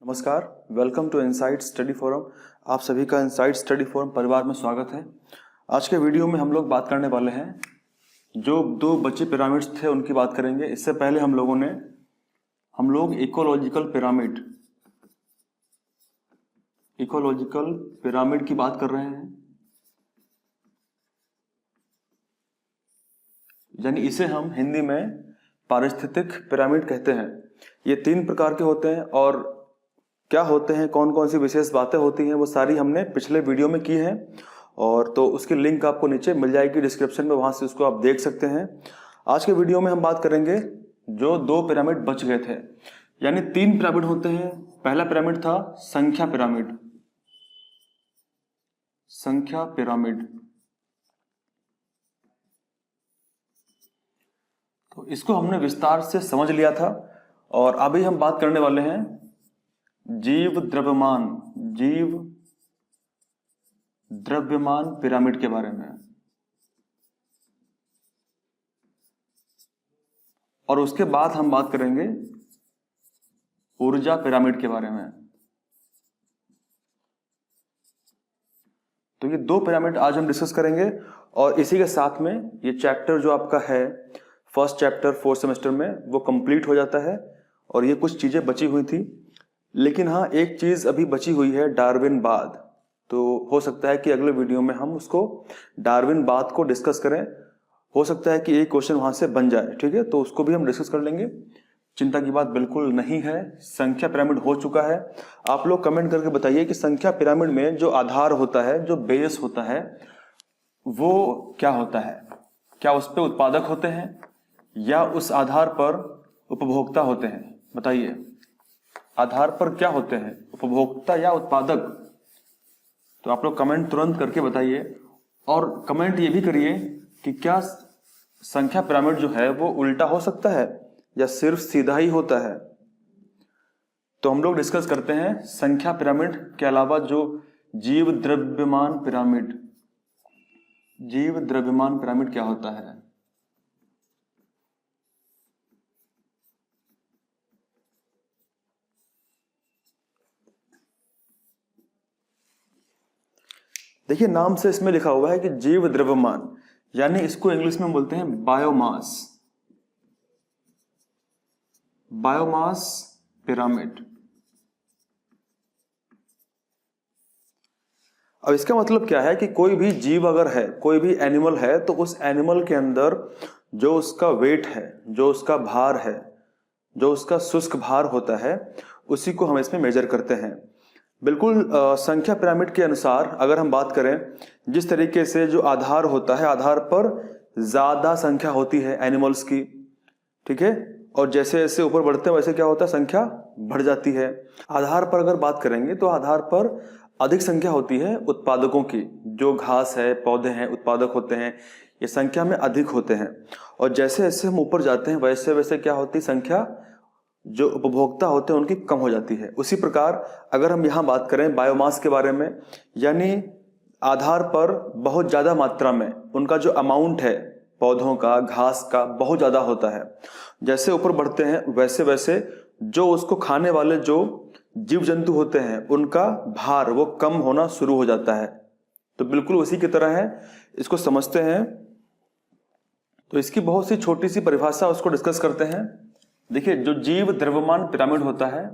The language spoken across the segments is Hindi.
नमस्कार, welcome to insight study forum. आप सभी का इनसाइट स्टडी फोरम परिवार में स्वागत है। आज के वीडियो में हम लोग बात करने वाले हैं जो दो बचे पिरामिड्स थे उनकी बात करेंगे। इससे पहले हम लोग इकोलॉजिकल पिरामिड की बात कर रहे हैं, यानी इसे हम हिंदी में पारिस्थितिक पिरामिड कहते हैं। ये 3 प्रकार के होते हैं और क्या होते हैं, कौन कौन सी विशेष बातें होती हैं, वो सारी हमने पिछले वीडियो में की हैं और तो उसकी लिंक आपको नीचे मिल जाएगी डिस्क्रिप्शन में, वहां से उसको आप देख सकते हैं। आज के वीडियो में हम बात करेंगे जो 2 पिरामिड बच गए थे, यानी 3 पिरामिड होते हैं। पहला पिरामिड था संख्या पिरामिड। तो इसको हमने विस्तार से समझ लिया था और अभी हम बात करने वाले हैं जीव द्रव्यमान पिरामिड के बारे में, और उसके बाद हम बात करेंगे ऊर्जा पिरामिड के बारे में। तो ये 2 पिरामिड आज हम डिस्कस करेंगे और इसी के साथ में ये चैप्टर जो आपका है फर्स्ट चैप्टर 4th सेमेस्टर में वो कंप्लीट हो जाता है। और ये कुछ चीजें बची हुई थी, लेकिन हाँ एक चीज अभी बची हुई है, डार्विनवाद। तो हो सकता है कि अगले वीडियो में हम उसको डार्विनवाद को डिस्कस करें। हो सकता है कि एक क्वेश्चन वहां से बन जाए, ठीक है, तो उसको भी हम डिस्कस कर लेंगे। चिंता की बात बिल्कुल नहीं है। संख्या पिरामिड हो चुका है। आप लोग कमेंट करके बताइए कि संख्या पिरामिड में जो आधार होता है, जो बेस होता है, वो क्या होता है। क्या उस पर उत्पादक होते हैं या उस आधार पर उपभोक्ता होते हैं? बताइए, आधार पर क्या होते हैं, उपभोक्ता या उत्पादक? तो आप लोग कमेंट तुरंत करके बताइए और कमेंट ये भी करिए कि क्या संख्या पिरामिड जो है वो उल्टा हो सकता है या सिर्फ सीधा ही होता है। तो हम लोग डिस्कस करते हैं संख्या पिरामिड के अलावा जो जीव द्रव्यमान पिरामिड क्या होता है। देखिए, नाम से इसमें लिखा हुआ है कि जीव द्रव्यमान, यानी इसको इंग्लिश में बोलते हैं बायोमास पिरामिड। अब इसका मतलब क्या है कि कोई भी जीव अगर है, कोई भी एनिमल है, तो उस एनिमल के अंदर जो उसका वेट है, जो उसका भार है, जो उसका शुष्क भार होता है, उसी को हम इसमें मेजर करते हैं। बिल्कुल संख्या पिरामिड के अनुसार अगर हम बात करें, जिस तरीके से जो आधार होता है, आधार पर ज्यादा संख्या होती है एनिमल्स की, ठीक है, और जैसे जैसे ऊपर बढ़ते हैं वैसे क्या होता है, संख्या बढ़ जाती है। आधार पर अगर बात करेंगे तो आधार पर अधिक संख्या होती है उत्पादकों की। जो घास है, पौधे हैं, उत्पादक होते हैं, ये संख्या में अधिक होते हैं। और जैसे जैसे हम ऊपर जाते हैं वैसे वैसे क्या होती है, संख्या जो उपभोक्ता होते हैं उनकी कम हो जाती है। उसी प्रकार अगर हम यहाँ बात करें बायोमास के बारे में, यानी आधार पर बहुत ज्यादा मात्रा में उनका जो अमाउंट है पौधों का, घास का, बहुत ज्यादा होता है। जैसे ऊपर बढ़ते हैं वैसे वैसे जो उसको खाने वाले जो जीव जंतु होते हैं उनका भार वो कम होना शुरू हो जाता है। तो बिल्कुल उसी की तरह है, इसको समझते हैं। तो इसकी बहुत सी छोटी सी परिभाषा उसको डिस्कस करते हैं। देखिए, जो जीव द्रव्यमान पिरामिड होता है,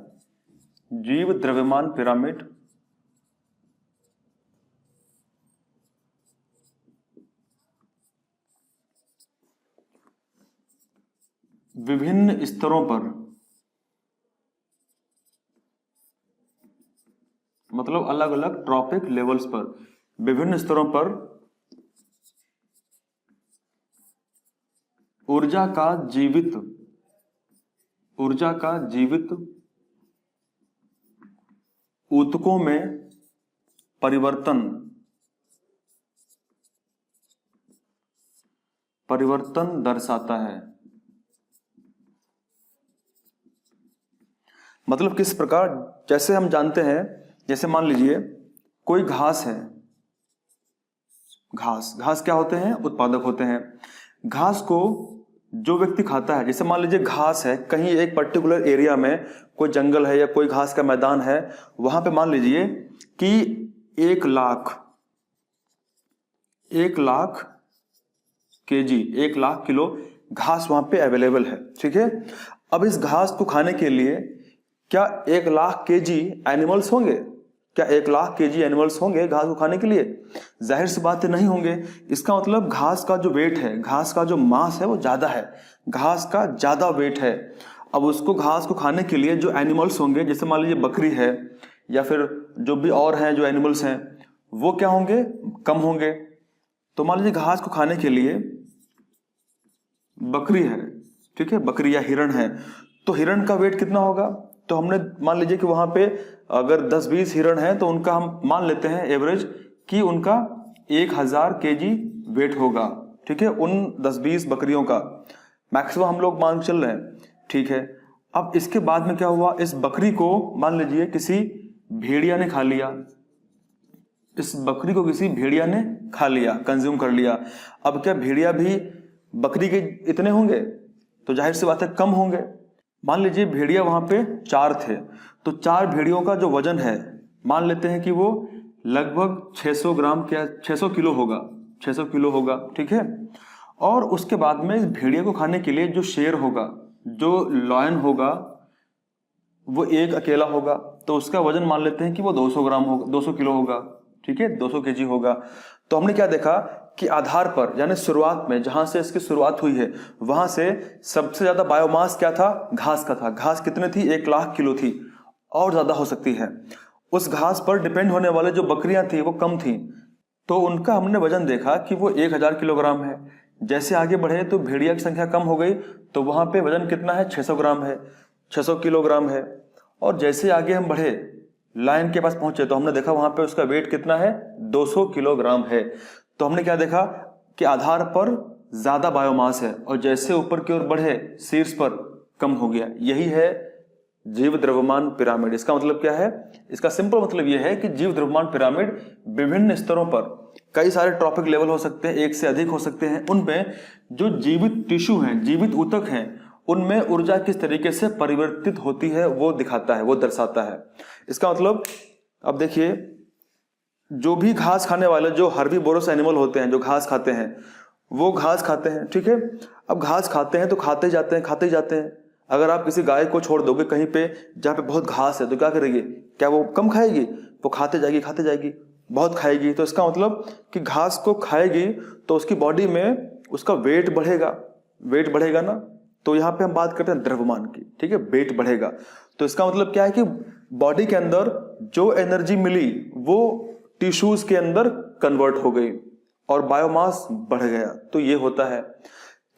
जीव द्रव्यमान पिरामिड विभिन्न स्तरों पर, मतलब अलग अलग ट्रॉपिक लेवल्स पर, विभिन्न स्तरों पर ऊर्जा का जीवित ऊतकों में परिवर्तन दर्शाता है। मतलब किस प्रकार, जैसे हम जानते हैं, जैसे मान लीजिए कोई घास है, घास क्या होते हैं, उत्पादक होते हैं। घास को जो व्यक्ति खाता है, जैसे मान लीजिए घास है, कहीं एक पर्टिकुलर एरिया में कोई जंगल है या कोई घास का मैदान है, वहां पे मान लीजिए कि 1 लाख केजी, 1 लाख किलो घास वहां पे अवेलेबल है, ठीक है। अब इस घास को खाने के लिए क्या 1 लाख केजी एनिमल्स होंगे? क्या 1 लाख केजी एनिमल्स होंगे घास को खाने के लिए? जाहिर सी बात है नहीं होंगे। इसका मतलब घास का जो वेट है, घास का जो मास है वो ज्यादा है, घास का ज्यादा वेट है। अब उसको घास को खाने के लिए जो एनिमल्स होंगे, जैसे मान लीजिए बकरी है या फिर जो भी और हैं जो एनिमल्स हैं, वो क्या होंगे? कम होंगे। तो मान लीजिए घास को खाने के लिए बकरी है, ठीक है, बकरी या हिरण है, तो हिरण का वेट कितना होगा? तो हमने मान लीजिए कि वहां पे अगर 10-20 हिरण है तो उनका हम मान लेते हैं एवरेज कि उनका 1000 केजी वेट होगा, ठीक है, उन 10-20 बकरियों का मैक्सिमम हम लोग मान चल रहे हैं, ठीक है। अब इसके बाद में क्या हुआ? इस बकरी को मान लीजिए किसी भेड़िया ने खा लिया, इस बकरी को किसी भेड़िया ने खा लिया, कंज्यूम कर लिया। अब क्या भेड़िया भी बकरी के इतने होंगे? तो जाहिर सी बात है कम होंगे। मान लीजिए भेड़िया वहां पे 4 थे, तो 4 भेड़ियों का जो वजन है मान लेते हैं कि वो लगभग 600 ग्राम क्या 600 किलो होगा, 600 किलो होगा, ठीक है। और उसके बाद में इस भेड़िया को खाने के लिए जो शेर होगा, जो लॉयन होगा, वो एक अकेला होगा, तो उसका वजन मान लेते हैं कि वो 200 ग्राम होगा, 200 किलो होगा, ठीक है, 200 केजी होगा। तो हमने क्या देखा कि आधार पर, यानी शुरुआत में जहां से इसकी शुरुआत हुई है वहां से सबसे ज्यादा बायोमास क्या था? घास का था। घास कितने थी? 1 लाख किलो थी, और ज्यादा हो सकती है। उस घास पर डिपेंड होने वाले जो बकरियां थी वो कम थी, तो उनका हमने वजन देखा कि वो 1000 किलोग्राम है। जैसे आगे बढ़े तो भेड़िया की संख्या कम हो गई, तो वहां पे वजन कितना है? 600 ग्राम है, 600 किलोग्राम है। और जैसे आगे हम बढ़े, लायन के पास पहुंचे, तो हमने देखा वहां पे उसका वेट कितना है? 200 किलोग्राम है। तो हमने क्या देखा कि आधार पर ज्यादा बायोमास है, और जैसे ऊपर की ओर बढ़े शीर्ष पर कम हो गया। यही है जीव द्रव्यमान पिरामिड। इसका मतलब क्या है? इसका सिंपल मतलब यह है कि जीव द्रव्यमान पिरामिड विभिन्न स्तरों पर, कई सारे ट्रॉपिक लेवल हो सकते हैं, एक से अधिक हो सकते हैं, उनमें जो जीवित टिश्यू हैं, जीवित ऊतक हैं, उनमें ऊर्जा किस तरीके से परिवर्तित होती है वो दिखाता है, वो दर्शाता है। इसका मतलब अब देखिए, जो भी घास खाने वाले जो हर्बीवोरस एनिमल होते हैं, जो घास खाते हैं, वो घास खाते हैं, ठीक है। अब घास खाते हैं तो खाते जाते हैं, खाते जाते हैं। अगर आप किसी गाय को छोड़ दोगे कहीं पे जहाँ पे बहुत घास है, तो क्या करेगी? क्या वो कम खाएगी? वो खाते जाएगी, खाते जाएगी, बहुत खाएगी। तो इसका मतलब कि घास को खाएगी तो उसकी बॉडी में उसका वेट बढ़ेगा, वेट बढ़ेगा ना। तो यहाँ पे हम बात करते हैं द्रव्यमान की, ठीक है, वेट बढ़ेगा। तो इसका मतलब क्या है कि बॉडी के अंदर जो एनर्जी मिली वो टिश्यूज के अंदर कन्वर्ट हो गई और बायोमास बढ़ गया। तो ये होता है।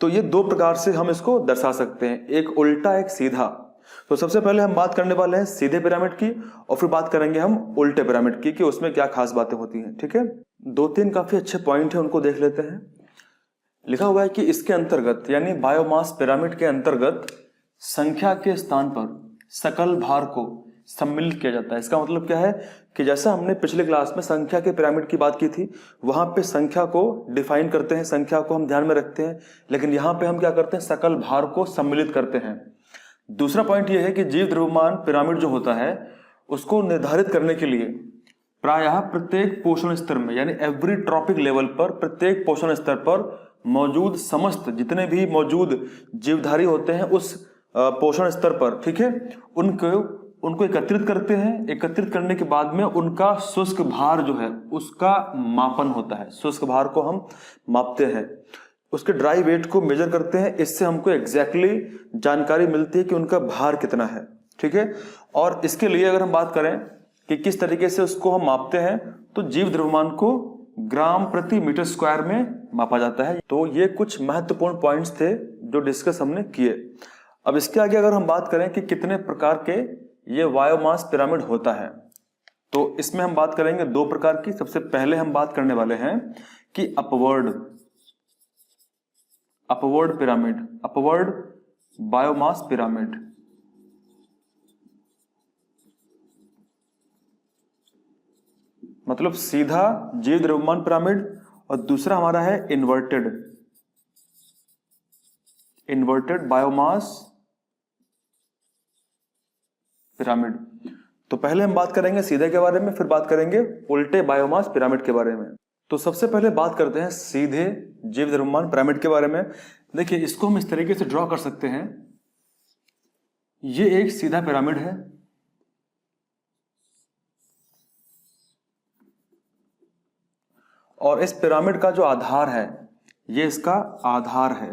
तो ये 2 प्रकार से हम इसको दर्शा सकते हैं, एक उल्टा, एक सीधा। तो सबसे पहले हम बात करने वाले हैं सीधे पिरामिड की, और फिर बात करेंगे हम उल्टे पिरामिड की कि उसमें क्या खास बातें होती हैं, ठीक है। 2-3 काफी अच्छे पॉइंट है, उनको देख लेते हैं। लिखा हुआ है कि इसके अंतर्गत, यानी बायोमास पिरामिड के अंतर्गत, संख्या के स्थान पर सकल भार को सम्मिलित किया जाता है। इसका मतलब क्या है कि जैसा हमने पिछले क्लास में संख्या के पिरामिड की बात की थी, वहां पे संख्या को डिफाइन करते हैं, संख्या को हम ध्यान में रखते हैं, लेकिन यहां पे हम क्या करते हैं? सकल भार को सम्मिलित करते हैं। दूसरा पॉइंट यह है कि जीव द्रव्यमान पिरामिड जो होता है उसको निर्धारित करने के लिए प्रायः प्रत्येक पोषण स्तर में, यानी एवरी ट्रॉपिक लेवल पर, प्रत्येक पोषण स्तर पर मौजूद समस्त जितने भी मौजूद जीवधारी होते हैं उस पोषण स्तर पर, ठीक है, उनको एकत्रित करते हैं। एकत्रित करने के बाद में उनका शुष्क भार जो है उसका मापन होता है। शुष्क भार को हम मापते हैं, उसके ड्राई वेट को मेजर करते हैं। इससे हमको एग्जैक्टली जानकारी मिलती है कि उनका भार कितना है, ठीक है। और इसके लिए अगर हम बात करें कि किस तरीके से उसको हम मापते हैं, तो जीव द्रव्यमान को ग्राम प्रति मीटर स्क्वायर में मापा जाता है। तो ये कुछ महत्वपूर्ण पॉइंट्स थे जो डिस्कस हमने किए। अब इसके आगे अगर हम बात करें कि कितने प्रकार के ये बायोमास पिरामिड होता है, तो इसमें हम बात करेंगे 2 प्रकार की। सबसे पहले हम बात करने वाले हैं कि upward pyramid, upward biomass pyramid. मतलब सीधा जीव द्रव्यमान पिरामिड, और दूसरा हमारा है इन्वर्टेड इन्वर्टेड बायोमास पिरामिड। तो पहले हम बात करेंगे सीधे के बारे में, फिर बात करेंगे उल्टे बायोमास पिरामिड के बारे में। तो सबसे पहले बात करते हैं सीधे जीव द्रव्यमान पिरामिड के बारे में। देखिए, इसको हम इस तरीके से ड्रॉ कर सकते हैं। ये एक सीधा पिरामिड है, और इस पिरामिड का जो आधार है, ये इसका आधार है,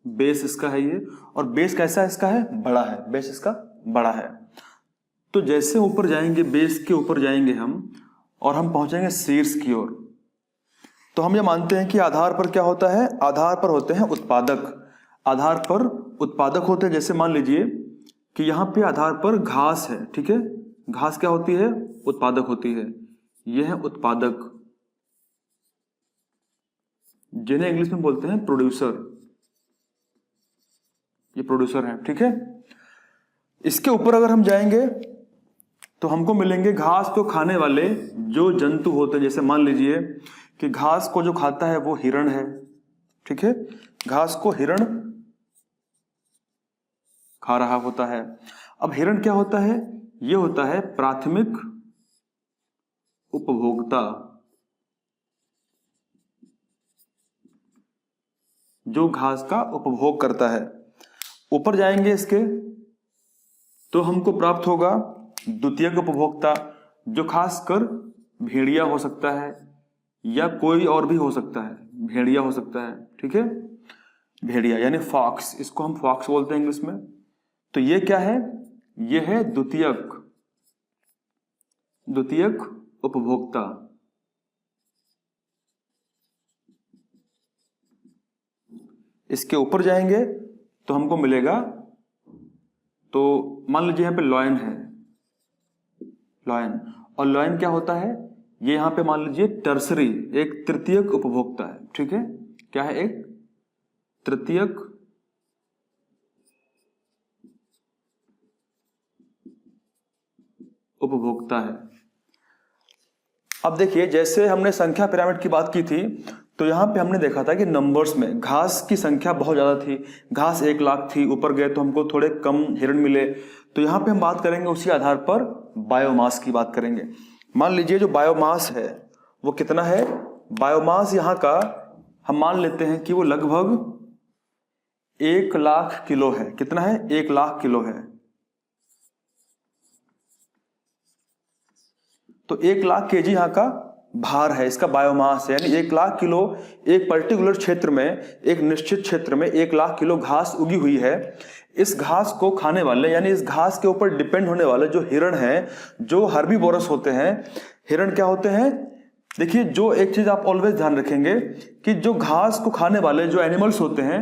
बेस इसका है ये। और बेस कैसा है इसका? है बड़ा है, बेस इसका बड़ा है। तो जैसे ऊपर जाएंगे, बेस के ऊपर जाएंगे हम, और हम पहुंचेंगे शीर्ष की ओर, तो हम ये मानते हैं कि आधार पर क्या होता है? आधार पर होते हैं उत्पादक। आधार पर उत्पादक होते हैं। जैसे मान लीजिए कि यहां पे आधार पर घास है, ठीक है। घास क्या होती है? उत्पादक होती है। यह है उत्पादक, जिन्हें इंग्लिश में बोलते हैं प्रोड्यूसर। ये प्रोड्यूसर है, ठीक है। इसके ऊपर अगर हम जाएंगे तो हमको मिलेंगे घास को खाने वाले जो जंतु होते हैं। जैसे मान लीजिए कि घास को जो खाता है वो हिरण है, ठीक है। घास को हिरण खा रहा होता है। अब हिरण क्या होता है? ये होता है प्राथमिक उपभोक्ता, जो घास का उपभोग करता है। ऊपर जाएंगे इसके तो हमको प्राप्त होगा द्वितीयक उपभोक्ता, जो खासकर भेड़िया हो सकता है या कोई और भी हो सकता है। भेड़िया हो सकता है, ठीक है। भेड़िया यानी फॉक्स, इसको हम फॉक्स बोलते हैं इंग्लिश में। तो ये क्या है? ये है द्वितीयक उपभोक्ता। इसके ऊपर जाएंगे तो हमको मिलेगा, तो मान लीजिए यहां पे लॉयन है, लॉयन। और लॉयन क्या होता है? ये यहां पे मान लीजिए टर्सरी, एक तृतीयक उपभोक्ता है, ठीक है। क्या है? एक तृतीयक उपभोक्ता है। अब देखिए, जैसे हमने संख्या पिरामिड की बात की थी, तो यहां पे हमने देखा था कि नंबर्स में घास की संख्या बहुत ज्यादा थी। घास 1 लाख थी, ऊपर गए तो हमको थोड़े कम हिरण मिले। तो यहां पे हम बात करेंगे उसी आधार पर बायोमास की बात करेंगे। मान लीजिए जो बायोमास है वो कितना है? बायोमास यहां का हम मान लेते हैं कि वो लगभग 1 लाख किलो है। कितना है? 1 लाख किलो है। तो 1 लाख केजी यहां का भार है, इसका बायोमास है। यानी 1 लाख किलो एक पर्टिकुलर क्षेत्र में, एक निश्चित क्षेत्र में 1 लाख किलो घास उगी हुई है। इस घास को खाने वाले, यानी इस घास के ऊपर डिपेंड होने वाले जो हिरण हैं, जो हर्बीवोरस होते हैं। हिरण क्या होते हैं? देखिए, जो एक चीज आप ऑलवेज ध्यान रखेंगे कि जो घास को खाने वाले जो एनिमल्स होते हैं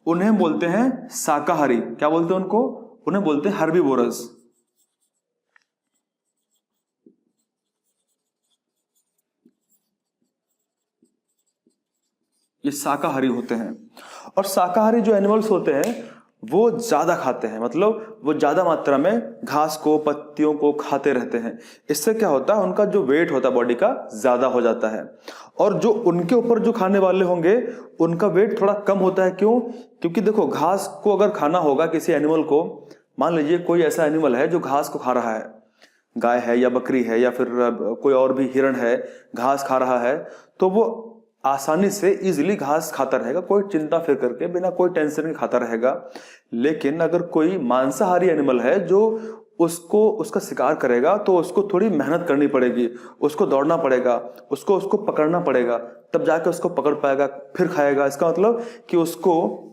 उन्हें बोलते हैं शाकाहारी। क्या बोलते हैं उनको? उन्हें बोलते हैं हर्बीवोरस। ये शाकाहारी होते हैं। और शाकाहारी जो एनिमल्स होते हैं वो ज्यादा खाते हैं, मतलब वो ज्यादा मात्रा में घास को, पत्तियों को खाते रहते हैं। इससे क्या होता है? उनका जो वेट होता है बॉडी का ज्यादा हो जाता है। और जो उनके ऊपर जो खाने वाले होंगे उनका वेट थोड़ा कम होता है। क्यों? क्योंकि देखो, घास को अगर खाना होगा किसी एनिमल को, मान लीजिए कोई ऐसा एनिमल है जो घास को खा रहा है, गाय है या बकरी है या फिर कोई और भी हिरण है, घास खा रहा है, तो वो आसानी से इजीली घास खाता रहेगा, कोई चिंता फिक्र के बिना, कोई टेंशन के खाता रहेगा। लेकिन अगर कोई मांसाहारी एनिमल है जो उसका शिकार करेगा, तो उसको थोड़ी मेहनत करनी पड़ेगी, उसको दौड़ना पड़ेगा, उसको पकड़ना पड़ेगा, तब जाकर उसको पकड़ पाएगा, फिर खाएगा। इसका मतलब कि उसको,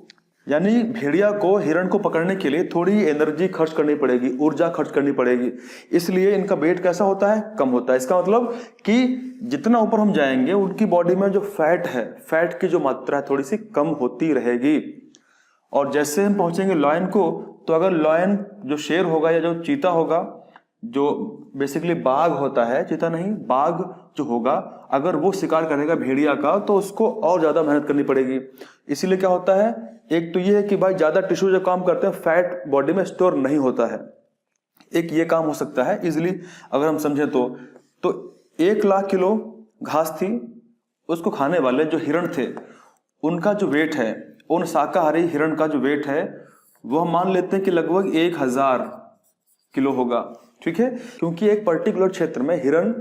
यानी भेड़िया को, हिरण को पकड़ने के लिए थोड़ी एनर्जी खर्च करनी पड़ेगी, ऊर्जा खर्च करनी पड़ेगी। इसलिए इनका वेट कैसा होता है? कम होता है। इसका मतलब कि जितना ऊपर हम जाएंगे उनकी बॉडी में जो फैट है, फैट की जो मात्रा है थोड़ी सी कम होती रहेगी। और जैसे हम पहुंचेंगे लॉयन को, तो अगर लॉयन जो शेर होगा या जो चीता होगा, जो बेसिकली बाघ होता है, चीता नहीं, बाघ जो होगा, अगर वो शिकार करेगा भेड़िया का, तो उसको और ज्यादा मेहनत करनी पड़ेगी। इसीलिए क्या होता है? एक तो ये है कि भाई ज्यादा टिश्यू जो काम करते हैं, फैट बॉडी में स्टोर नहीं होता है। एक ये काम हो सकता है इजिली अगर हम समझें तो 1 लाख किलो घास थी, उसको खाने वाले जो हिरण थे उनका जो वेट है उन शाकाहारी हिरण का जो वेट है वो हम मान लेते हैं कि लगभग 1000 किलो होगा, ठीक है, क्योंकि एक पर्टिकुलर क्षेत्र में हिरण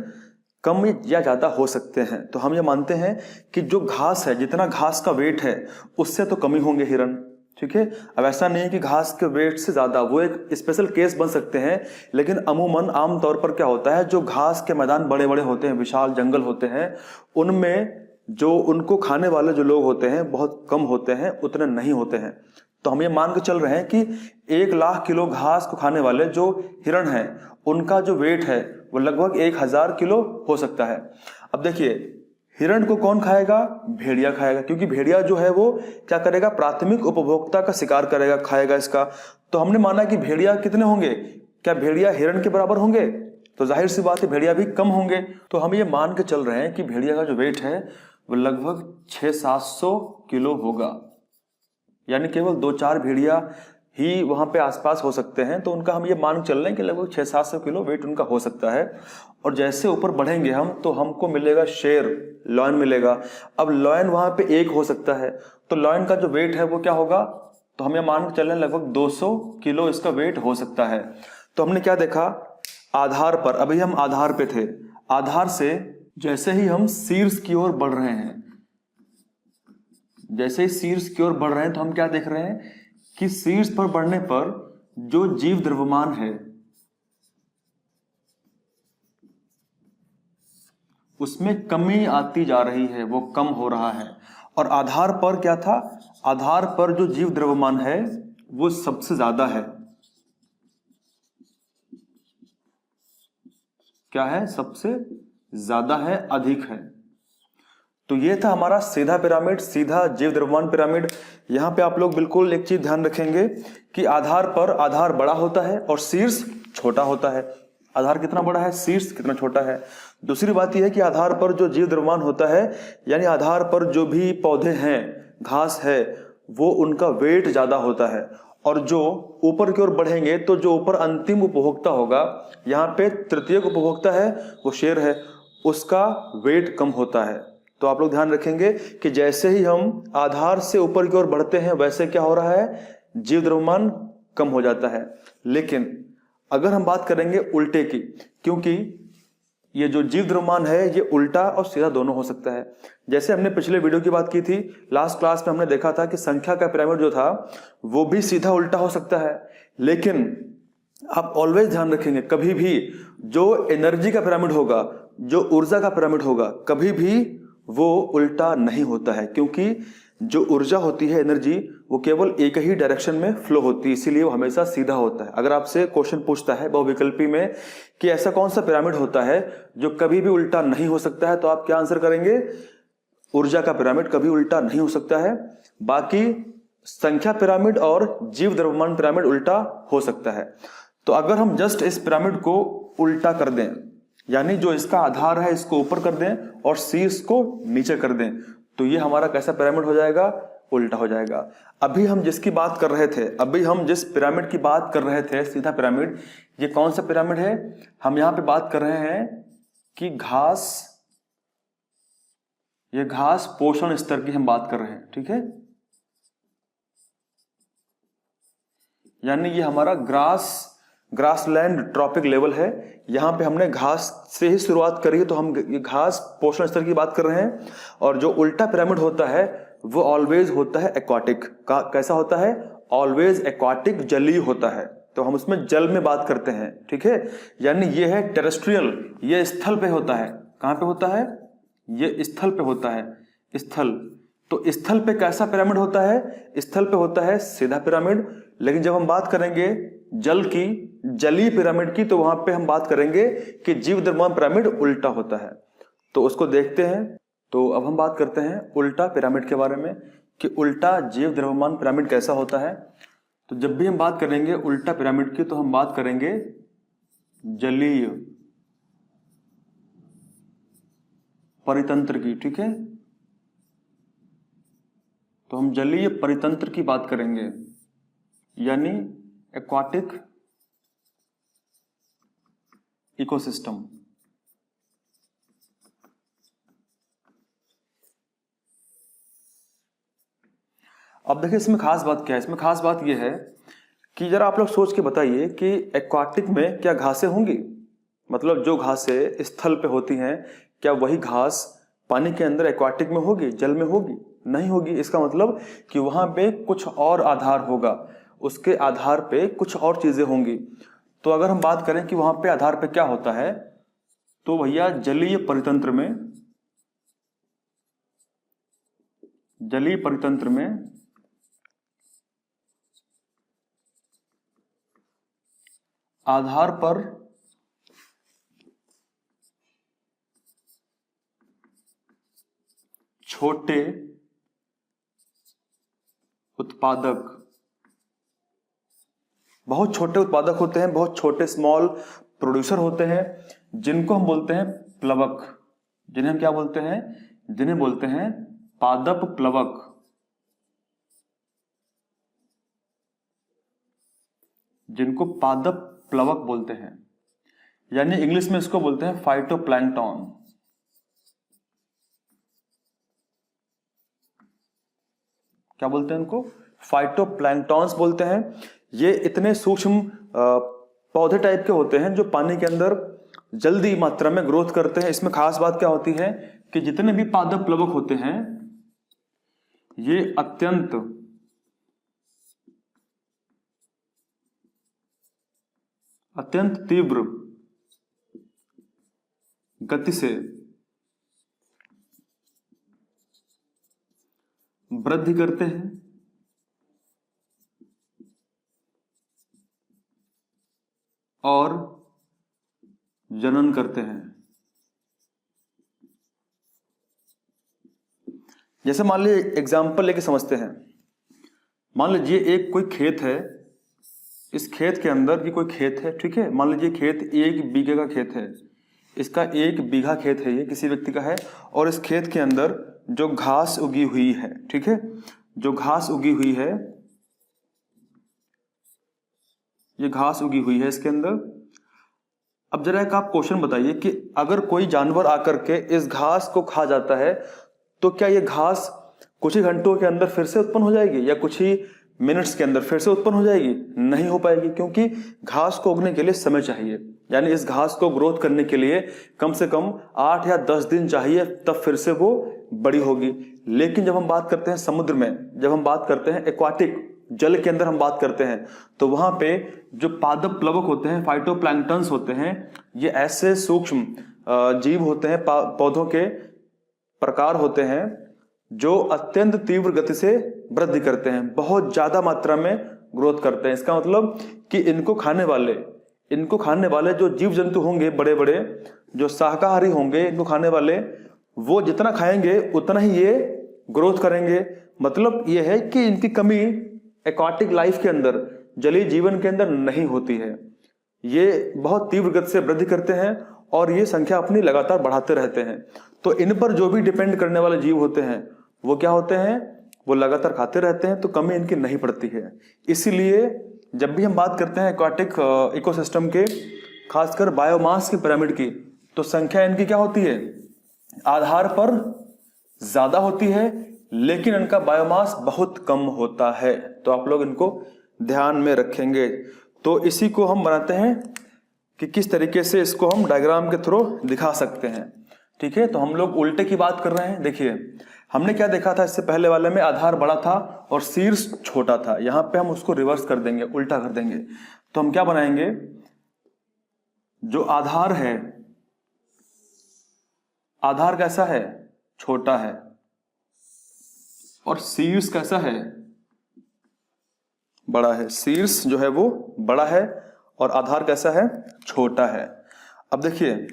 कम या ज्यादा हो सकते हैं। तो हम ये मानते हैं कि जो घास है, जितना घास का वेट है उससे तो कम ही होंगे हिरण, ठीक है। अब ऐसा नहीं है कि घास के वेट से ज्यादा, वो एक स्पेशल केस बन सकते हैं, लेकिन अमूमन आम तौर पर क्या होता है, जो घास के मैदान बड़े बड़े होते हैं, विशाल जंगल होते हैं, उनमें जो उनको खाने वाले जो लोग होते हैं बहुत कम होते हैं, उतने नहीं होते हैं। तो हम ये मान के चल रहे हैं कि 1,00,000 किलो घास को खाने वाले जो हिरण हैं उनका जो वेट है वो लगभग 1000 किलो हो सकता है। अब देखिए, हिरण को कौन खाएगा? भेड़िया खाएगा, क्योंकि भेड़िया जो है वो क्या करेगा, प्राथमिक उपभोक्ता का शिकार करेगा, खाएगा इसका। तो हमने माना कि भेड़िया कितने होंगे, क्या भेड़िया हिरण के बराबर होंगे? तो जाहिर सी बात है भेड़िया भी कम होंगे। तो हम ये मान के चल रहे हैं कि भेड़िया का जो वेट है वो लगभग 600-700 किलो होगा, यानी केवल 2-4 भेड़िया ही वहां पे आसपास हो सकते हैं। तो उनका हम ये मान चल रहे हैं कि लगभग 600-700 किलो वेट उनका हो सकता है। और जैसे ऊपर बढ़ेंगे हम तो हमको मिलेगा शेर, लॉयन मिलेगा। अब लॉयन वहां पे एक हो सकता है, तो लॉयन का जो वेट है वो क्या होगा, तो हम ये मान के चल रहे हैं लगभग 200 किलो इसका वेट हो सकता है। तो हमने क्या देखा, आधार पर, अभी हम आधार पे थे, आधार से जैसे ही हम शीर्ष की ओर बढ़ रहे हैं, जैसे ही शीर्ष की ओर बढ़ रहे हैं तो हम क्या देख रहे हैं कि शीर्ष पर बढ़ने पर जो जीव द्रव्यमान है उसमें कमी आती जा रही है, वो कम हो रहा है। और आधार पर क्या था, आधार पर जो जीव द्रव्यमान है वो सबसे ज्यादा है। क्या है? सबसे ज्यादा है, अधिक है। तो ये था हमारा सीधा पिरामिड, सीधा जीव द्रव्यमान पिरामिड। यहां पे आप लोग बिल्कुल एक चीज ध्यान रखेंगे कि आधार पर आधार बड़ा होता है और शीर्ष छोटा होता है। आधार कितना बड़ा है, शीर्ष कितना छोटा है। दूसरी बात यह है कि आधार पर जो जीव द्रव्यमान होता है, यानी आधार पर जो भी पौधे हैं, घास है, वो उनका वेट ज्यादा होता है। और जो ऊपर की ओर बढ़ेंगे तो जो ऊपर अंतिम उपभोक्ता होगा, यहाँ पे तृतीय उपभोक्ता है वो शेर है, उसका वेट कम होता है। तो आप लोग ध्यान रखेंगे कि जैसे ही हम आधार से ऊपर की ओर बढ़ते हैं वैसे क्या हो रहा है, जीव द्रव्यमान कम हो जाता है। लेकिन अगर हम बात करेंगे उल्टे की, क्योंकि ये जो जीव द्रव्यमान है ये उल्टा और सीधा दोनों हो सकता है। जैसे हमने पिछले वीडियो की बात की थी, लास्ट क्लास में हमने देखा था कि संख्या का पिरामिड जो था वो भी सीधा उल्टा हो सकता है। लेकिन आप ऑलवेज ध्यान रखेंगे, कभी भी जो एनर्जी का पिरामिड होगा, जो ऊर्जा का पिरामिड होगा, कभी भी वो उल्टा नहीं होता है, क्योंकि जो ऊर्जा होती है, एनर्जी, वो केवल एक ही डायरेक्शन में फ्लो होती है, इसीलिए वो हमेशा सीधा होता है। अगर आपसे क्वेश्चन पूछता है बहुविकल्पी में कि ऐसा कौन सा पिरामिड होता है जो कभी भी उल्टा नहीं हो सकता है, तो आप क्या आंसर करेंगे? ऊर्जा का पिरामिड कभी उल्टा नहीं हो सकता है। बाकी संख्या पिरामिड और जीव द्रव्यमान पिरामिड उल्टा हो सकता है। तो अगर हम जस्ट इस पिरामिड को उल्टा कर दें, यानी जो इसका आधार है इसको ऊपर कर दें और शीर्ष को नीचे कर दें, तो ये हमारा कैसा पिरामिड हो जाएगा? उल्टा हो जाएगा। अभी हम जिसकी बात कर रहे थे, अभी हम जिस पिरामिड की बात कर रहे थे, सीधा पिरामिड, ये कौन सा पिरामिड है? हम यहां पे बात कर रहे हैं कि घास, ये घास पोषण स्तर की हम बात कर रहे हैं, ठीक है। यानी ये हमारा ग्रासलैंड ट्रॉपिक लेवल है। यहां पे हमने घास से ही शुरुआत करी है, तो हम घास पोषण स्तर की बात कर रहे हैं। और जो उल्टा पिरामिड होता है वो ऑलवेज होता है एक्वाटिक। कैसा होता है? ऑलवेज एक्वाटिक, जलीय होता है। तो हम उसमें जल में बात करते हैं, ठीक है। यानी ये है टेरेस्ट्रियल, ये स्थल पे होता है। कहां पे होता है? ये स्थल पे होता है, स्थल। तो स्थल पे कैसा पिरामिड होता है? स्थल पे होता है सीधा पिरामिड। लेकिन जब हम बात करेंगे जल की, जलीय पिरामिड की, तो वहां पे हम बात करेंगे कि जीव द्रव्यमान पिरामिड उल्टा होता है। तो उसको देखते हैं। तो अब हम बात करते हैं उल्टा पिरामिड के बारे में कि उल्टा जीव द्रव्यमान पिरामिड कैसा होता है। तो जब भी हम बात करेंगे उल्टा पिरामिड की तो हम बात करेंगे जलीय परितंत्र की, ठीक है। तो हम जलीय परितंत्र की बात करेंगे, यानी एक्वाटिक इकोसिस्टम। अब देखिए इसमें खास बात क्या है, इसमें खास बात यह है कि जरा आप लोग सोच के बताइए कि एक्वाटिक में क्या घासें होंगी? मतलब जो घासें स्थल पे होती हैं, क्या वही घास पानी के अंदर एक्वाटिक में होगी, जल में होगी? नहीं होगी। इसका मतलब कि वहां पे कुछ और आधार होगा, उसके आधार पे कुछ और चीजें होंगी। तो अगर हम बात करें कि वहां पे आधार पे क्या होता है, तो भैया जलीय परितंत्र में आधार पर छोटे उत्पादक, बहुत छोटे उत्पादक होते हैं, बहुत छोटे स्मॉल प्रोड्यूसर होते हैं, जिनको हम बोलते हैं प्लवक। जिन्हें हम क्या बोलते हैं? जिन्हें बोलते हैं पादप प्लवक। जिनको पादप प्लवक बोलते हैं, यानी इंग्लिश में इसको बोलते हैं फाइटोप्लैंक्टन। क्या बोलते हैं उनको? फाइटोप्लैंक्टन्स बोलते हैं। ये इतने सूक्ष्म पौधे टाइप के होते हैं जो पानी के अंदर जल्दी मात्रा में ग्रोथ करते हैं। इसमें खास बात क्या होती है कि जितने भी पादप प्लवक होते हैं ये अत्यंत तीव्र गति से वृद्धि करते हैं और जनन करते हैं। जैसे मान लीजिए एग्जाम्पल लेके समझते हैं। मान लीजिए एक कोई खेत है, इस खेत के अंदर की कोई खेत है, ठीक है। मान लीजिए खेत 1 बीघे का खेत है, इसका 1 बीघा खेत है, ये किसी व्यक्ति का है। और इस खेत के अंदर जो घास उगी हुई है, ठीक है, जो घास उगी हुई है, ये घास उगी हुई है इसके अंदर। अब जरा एक आप क्वेश्चन बताइए कि अगर कोई जानवर आकर के इस घास को खा जाता है तो क्या ये घास कुछ ही घंटों के अंदर फिर से उत्पन्न हो जाएगी या कुछ ही मिनट्स के अंदर फिर से उत्पन्न हो जाएगी? नहीं हो पाएगी, क्योंकि घास को उगने के लिए समय चाहिए। यानी इस घास को ग्रोथ करने के लिए कम से कम 8 या 10 दिन चाहिए, तब फिर से वो बड़ी होगी। लेकिन जब हम बात करते हैं समुद्र में, जब हम बात करते हैं एक्वाटिक जल के अंदर हम बात करते हैं, तो वहां पे जो पादप प्लवक होते हैं, फाइटोप्लैंक्टन्स होते हैं, ये ऐसे सूक्ष्म जीव होते हैं, पौधों के प्रकार होते हैं जो अत्यंत तीव्र गति से वृद्धि करते हैं, बहुत ज्यादा मात्रा में ग्रोथ करते हैं। इसका मतलब कि इनको खाने वाले जो जीव जंतु होंगे, बड़े बड़े जो शाकाहारी होंगे, इनको खाने वाले, वो जितना खाएंगे उतना ही ये ग्रोथ करेंगे। मतलब ये है कि इनकी कमी एक्वाटिक लाइफ के अंदर, जलीय जीवन के अंदर नहीं होती है। ये बहुत तीव्र गति से वृद्धि करते हैं और ये संख्या अपनी लगातार बढ़ाते रहते हैं। तो इन पर जो भी डिपेंड करने वाले जीव होते हैं वो क्या होते हैं? वो लगातार खाते रहते हैं, तो कमी इनकी नहीं पड़ती है। इसीलिए जब भी हम बात करते हैं एक्वाटिक इकोसिस्टम के, खासकर बायोमास की पिरामिड की, तो संख्या इनकी क्या होती है? आधार पर ज्यादा होती है, लेकिन इनका बायोमास बहुत कम होता है। तो आप लोग इनको ध्यान में रखेंगे। तो इसी को हम बनाते हैं कि किस तरीके से इसको हम डायग्राम के थ्रू दिखा सकते हैं, ठीक है। तो हम लोग उल्टे की बात कर रहे हैं। देखिए हमने क्या देखा था, इससे पहले वाले में आधार बड़ा था और शीर्ष छोटा था। यहां पे हम उसको रिवर्स कर देंगे, उल्टा कर देंगे। तो हम क्या बनाएंगे, जो आधार है, आधार कैसा है? छोटा है। और शीर्ष कैसा है? बड़ा है। शीर्ष जो है वो बड़ा है और आधार कैसा है? छोटा है। अब देखिए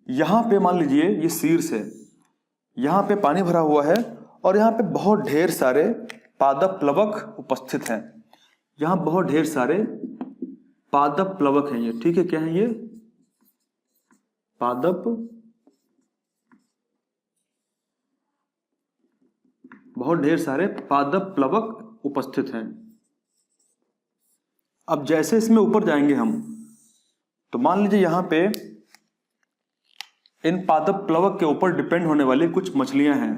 यहां पे मान लीजिए ये शीर्ष है, यहां पे पानी भरा हुआ है और यहां पे बहुत ढेर सारे पादप प्लवक उपस्थित हैं। यहां बहुत ढेर सारे पादप प्लवक हैं ये, ठीक है। क्या है ये? पादप, बहुत ढेर सारे पादप प्लवक उपस्थित हैं। अब जैसे इसमें ऊपर जाएंगे हम, तो मान लीजिए यहां पे इन पादप प्लवक के ऊपर डिपेंड होने वाली कुछ मछलियां हैं,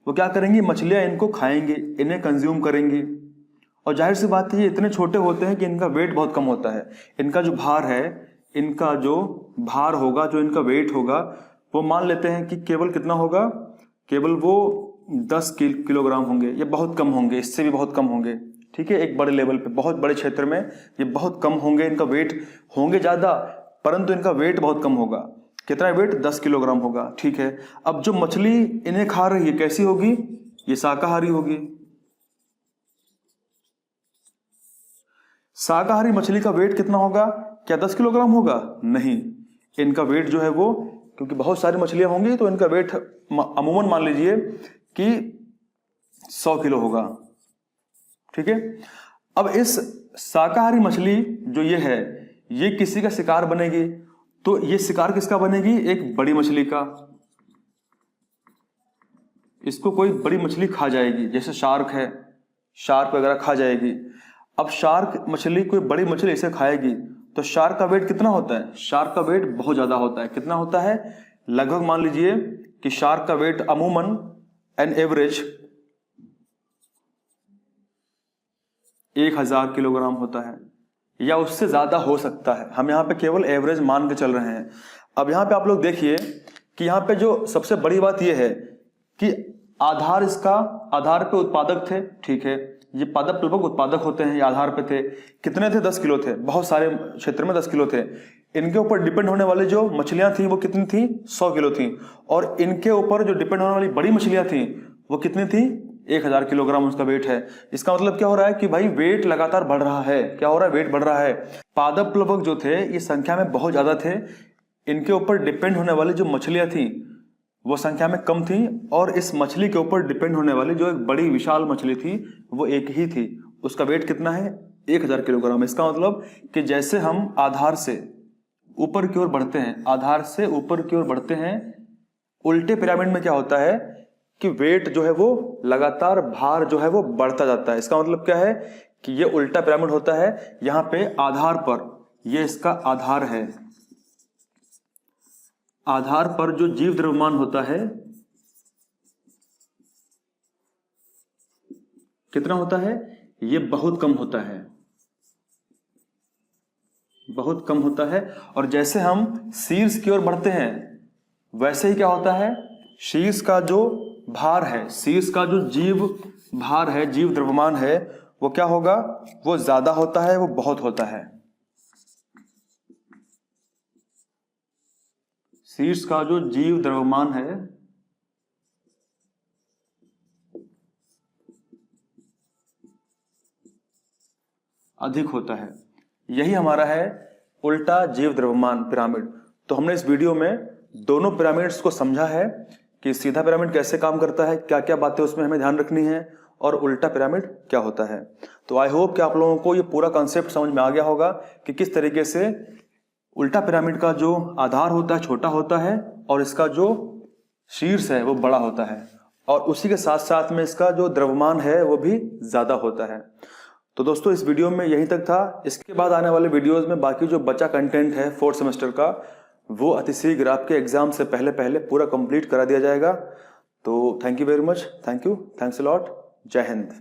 वो क्या करेंगी, मछलियां इनको खाएंगी, इन्हें कंज्यूम करेंगी। और जाहिर सी बात है ये इतने छोटे होते हैं कि इनका वेट बहुत कम होता है। इनका जो भार है, इनका जो भार होगा, जो इनका वेट होगा, वो मान लेते हैं कि केवल कितना होगा, केवल वो 10 किलोग्राम होंगे। ये बहुत कम होंगे, इससे भी बहुत कम होंगे। ठीक है, एक बड़े लेवल पे, बहुत बड़े क्षेत्र में ये बहुत कम होंगे। इनका वेट होंगे ज्यादा, परंतु इनका वेट बहुत कम होगा। कितना वेट, 10 किलोग्राम होगा। ठीक है, अब जो मछली इन्हें खा रही है कैसी होगी, ये शाकाहारी होगी। शाकाहारी मछली का वेट कितना होगा, क्या 10 किलोग्राम होगा, नहीं। इनका वेट जो है वो, क्योंकि बहुत सारी मछलियां होंगी तो इनका वेट अमूमन मान लीजिए कि 100 किलो होगा। ठीक है, अब इस शाकाहारी मछली जो ये है, ये किसी का शिकार बनेगी, तो ये शिकार किसका बनेगी, एक बड़ी मछली का। इसको कोई बड़ी मछली खा जाएगी, जैसे शार्क है, शार्क वगैरह खा जाएगी। अब शार्क मछली, कोई बड़ी मछली इसे खाएगी, तो शार्क का वेट कितना होता है, शार्क का वेट बहुत ज्यादा होता है। कितना होता है, लगभग मान लीजिए कि शार्क का वेट अमूमन एन एवरेज 1000 किलोग्राम होता है, या उससे ज्यादा हो सकता है। हम यहाँ पे केवल एवरेज मान के चल रहे हैं। अब यहाँ पे आप लोग देखिए कि यहाँ पे जो सबसे बड़ी बात यह है कि आधार, इसका आधार पे उत्पादक थे। ठीक है, ये पादप प्लवक उत्पादक होते हैं, ये आधार पे थे। कितने थे, 10 किलो थे, बहुत सारे क्षेत्र में 10 किलो थे। इनके ऊपर डिपेंड होने वाली जो मछलियां थी वो कितनी थी, 100 किलो थी। और इनके ऊपर जो डिपेंड होने वाली बड़ी मछलियां थी वो कितनी थी, 1000 किलोग्राम उसका वेट है। इसका मतलब क्या हो रहा है कि भाई वेट लगातार बढ़ रहा है। क्या हो रहा है, वेट बढ़ रहा है। पादप प्लवक जो थे ये संख्या में बहुत ज्यादा थे, इनके ऊपर डिपेंड होने वाली जो मछलियां थी वो संख्या में कम थी, और इस मछली के ऊपर डिपेंड होने वाली जो एक बड़ी विशाल मछली थी वो एक ही थी। उसका वेट कितना है, 1000 किलोग्राम। इसका मतलब कि जैसे हम आधार से ऊपर की ओर बढ़ते हैं, आधार से ऊपर की ओर बढ़ते हैं, उल्टे पिरामिड में क्या होता है कि वेट जो है वो लगातार, भार जो है वो बढ़ता जाता है। इसका मतलब क्या है कि ये उल्टा पिरामिड होता है। यहां पे आधार पर, ये इसका आधार है, आधार पर जो जीव द्रव्यमान होता है कितना होता है, ये बहुत कम होता है, बहुत कम होता है। और जैसे हम शीर्ष की ओर बढ़ते हैं वैसे ही क्या होता है, शीर्ष का जो भार है, शीर्ष का जो जीव भार है, जीव द्रव्यमान है, वो क्या होगा, वो ज्यादा होता है, वो बहुत होता है। शीर्ष का जो जीव द्रव्यमान है अधिक होता है। यही हमारा है उल्टा जीव द्रव्यमान पिरामिड। तो हमने इस वीडियो में दोनों पिरामिड्स को समझा है कि सीधा पिरामिड कैसे काम करता है, क्या क्या बातें उसमें हमें ध्यान रखनी है, और उल्टा पिरामिड क्या होता है। तो आई होप कि आप लोगों को ये पूरा कॉन्सेप्ट समझ में आ गया होगा कि किस तरीके से उल्टा पिरामिड का जो आधार होता है छोटा होता है, और इसका जो शीर्ष है वो बड़ा होता है, और उसी के साथ साथ में इसका जो द्रव्यमान है वो भी ज्यादा होता है। तो दोस्तों इस वीडियो में यहीं तक था। इसके बाद आने वाले वीडियोस में बाकी जो बचा कंटेंट है 4th सेमेस्टर का, वो अति शीघ्र आपके एग्जाम से पहले पहले पूरा कंप्लीट करा दिया जाएगा। तो thank you very much, thank you, thanks a lot, जय हिंद।